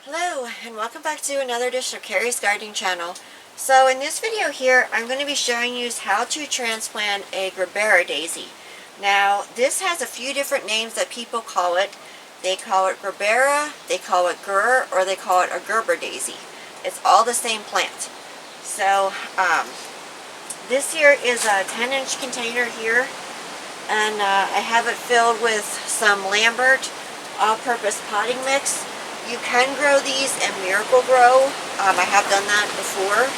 Hello and welcome back to another edition of Carrie's Gardening Channel. So in this video here I'm going to be showing you how to transplant a Gerbera daisy. Now this has a few different names that people call it. They call it Gerbera, they call it Gur, or they call it a Gerber daisy. It's all the same plant. So this here is a 10-inch container here, and I have it filled with some Lambert all-purpose potting mix. You can grow these in Miracle Grow. I have done that before.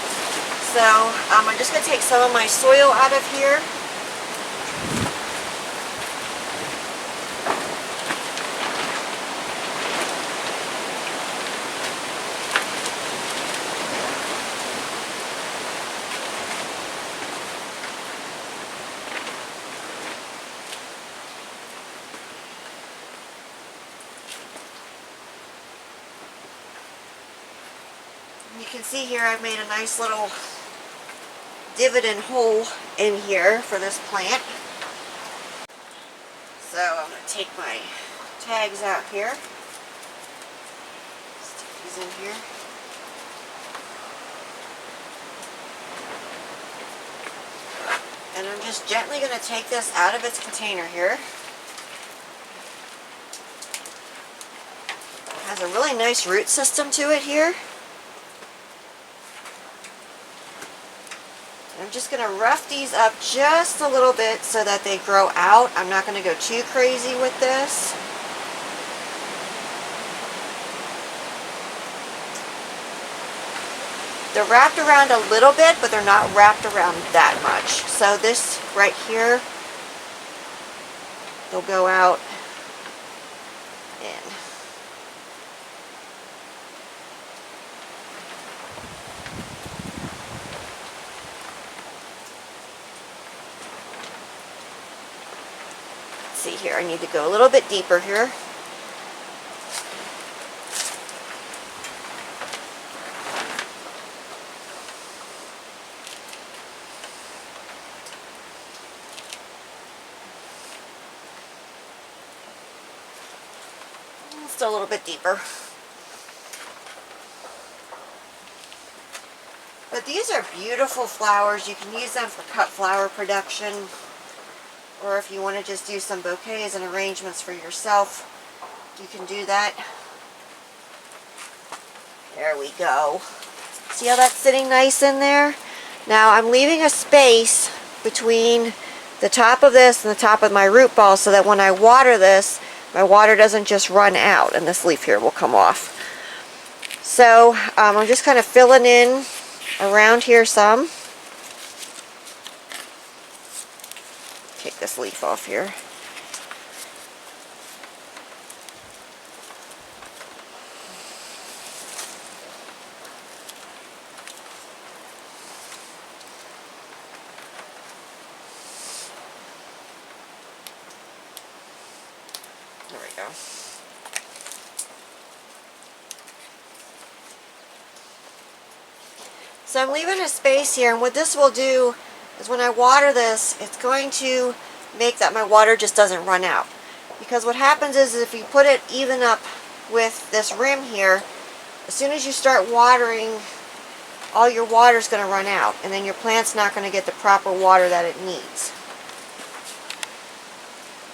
So I'm just going to take some of my soil out of here. You can see here I've made a nice little divot and hole in here for this plant. So I'm going to take my tags out here. Stick these in here. And I'm just gently going to take this out of its container here. It has a really nice root system to it here. I'm just going to rough these up just a little bit so that they grow out. I'm not going to go too crazy with this. They're wrapped around a little bit, but they're not wrapped around that much. So this right here, they'll go out in. See here, I need to go a little bit deeper here. Still a little bit deeper. But these are beautiful flowers. You can use them for cut flower production, or if you want to just do some bouquets and arrangements for yourself, you can do that. There we go. See how that's sitting nice in there? Now I'm leaving a space between the top of this and the top of my root ball so that when I water this, my water doesn't just run out and this leaf here will come off. So I'm just kind of filling in around here some. Take this leaf off here. There we go. So I'm leaving a space here, and what this will do is when I water this, it's going to make that my water just doesn't run out. Because what happens is if you put it even up with this rim here, as soon as you start watering, all your water is going to run out, and then your plant's not going to get the proper water that it needs.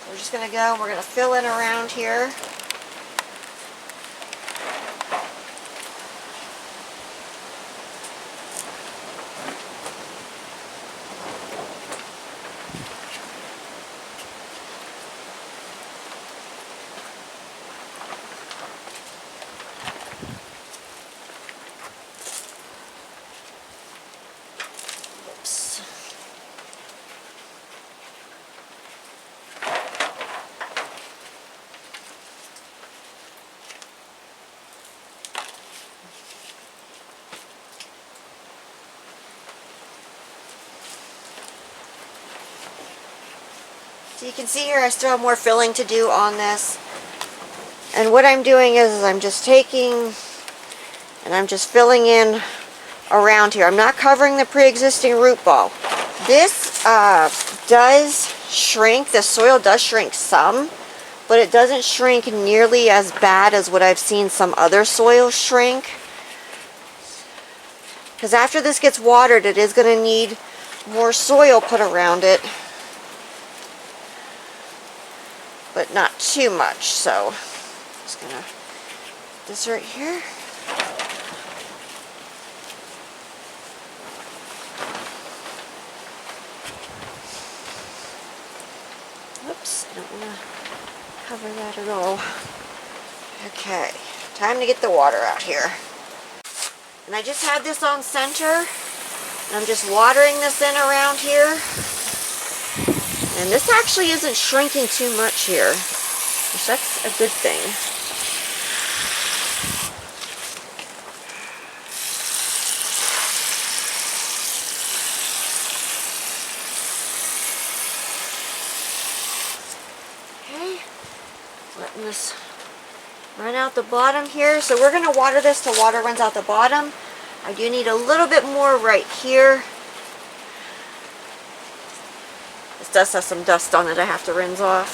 We're just going to go and we're going to fill in around here. Oops. So you can see here I still have more filling to do on this. And what I'm doing is I'm just taking and I'm just filling in around here. I'm not covering the pre-existing root ball. This does shrink, the soil does shrink some, but it doesn't shrink nearly as bad as what I've seen some other soils shrink. Because after this gets watered, it is going to need more soil put around it, but not too much. So just gonna put this right here. Oops, I don't want to cover that at all. Okay, time to get the water out here. And I just had this on center, and I'm just watering this in around here. And this actually isn't shrinking too much here, which that's a good thing. Okay, letting this run out the bottom here. So we're going to water this till water runs out the bottom. I do need a little bit more right here. This does have some dust on it I have to rinse off.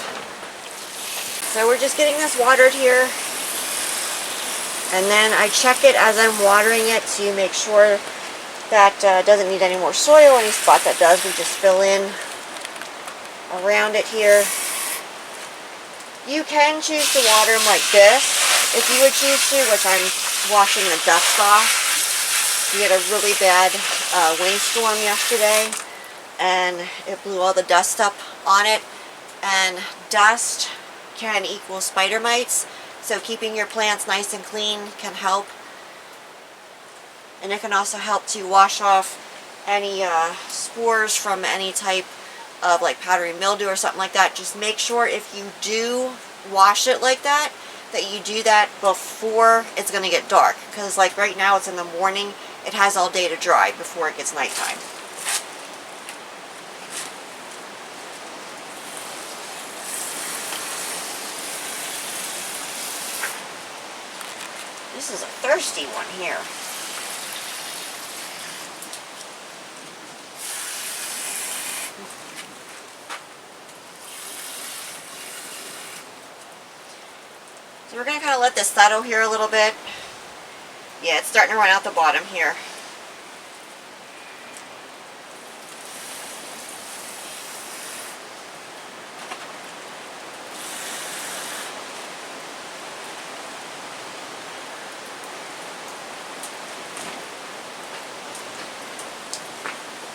So we're just getting this watered here. And then I check it as I'm watering it to make sure that doesn't need any more soil. Any spot that does, we just fill in around it here. You can choose to water them like this if you would choose to, which I'm washing the dust off. We had a really bad windstorm yesterday, and it blew all the dust up on it, and dust can equal spider mites, so keeping your plants nice and clean can help. And it can also help to wash off any spores from any type of like powdery mildew or something like that. Just make sure if you do wash it like that, that you do that before it's going to get dark, because like right now it's in the morning, it has all day to dry before it gets nighttime. This is a thirsty one here. So we're going to kind of let this settle here a little bit. Yeah, it's starting to run out the bottom here.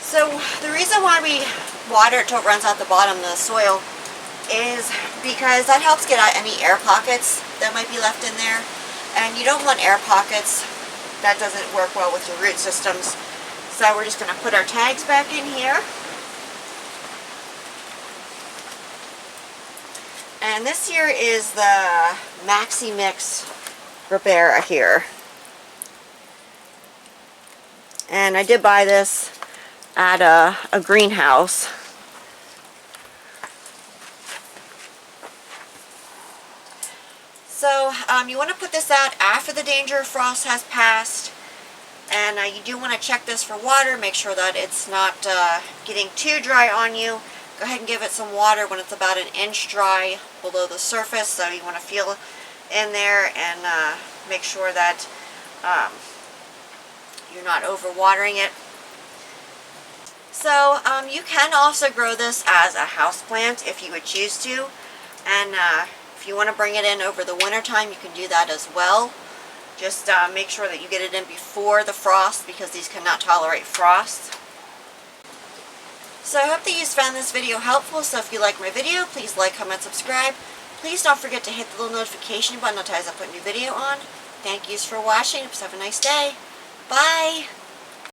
So the reason why we water it till it runs out the bottom, the soil, is because that helps get out any air pockets that might be left in there. And you don't want air pockets. That doesn't work well with your root systems. So we're just going to put our tags back in here. And this here is the Maxi Mix Gerbera here. And I did buy this at a greenhouse. So you want to put this out after the danger of frost has passed, and you do want to check this for water, make sure that it's not getting too dry on you. Go ahead and give it some water when it's about 1 inch dry below the surface, so you want to feel in there and make sure that you're not overwatering it. So you can also grow this as a house plant if you would choose to, and if you want to bring it in over the winter time, you can do that as well. Just make sure that you get it in before the frost, because these cannot tolerate frost. So I hope that you found this video helpful. So if you like my video, please like, comment, subscribe. Please don't forget to hit the little notification button as I put a new video on. Thank yous for watching. Have a nice day. Bye.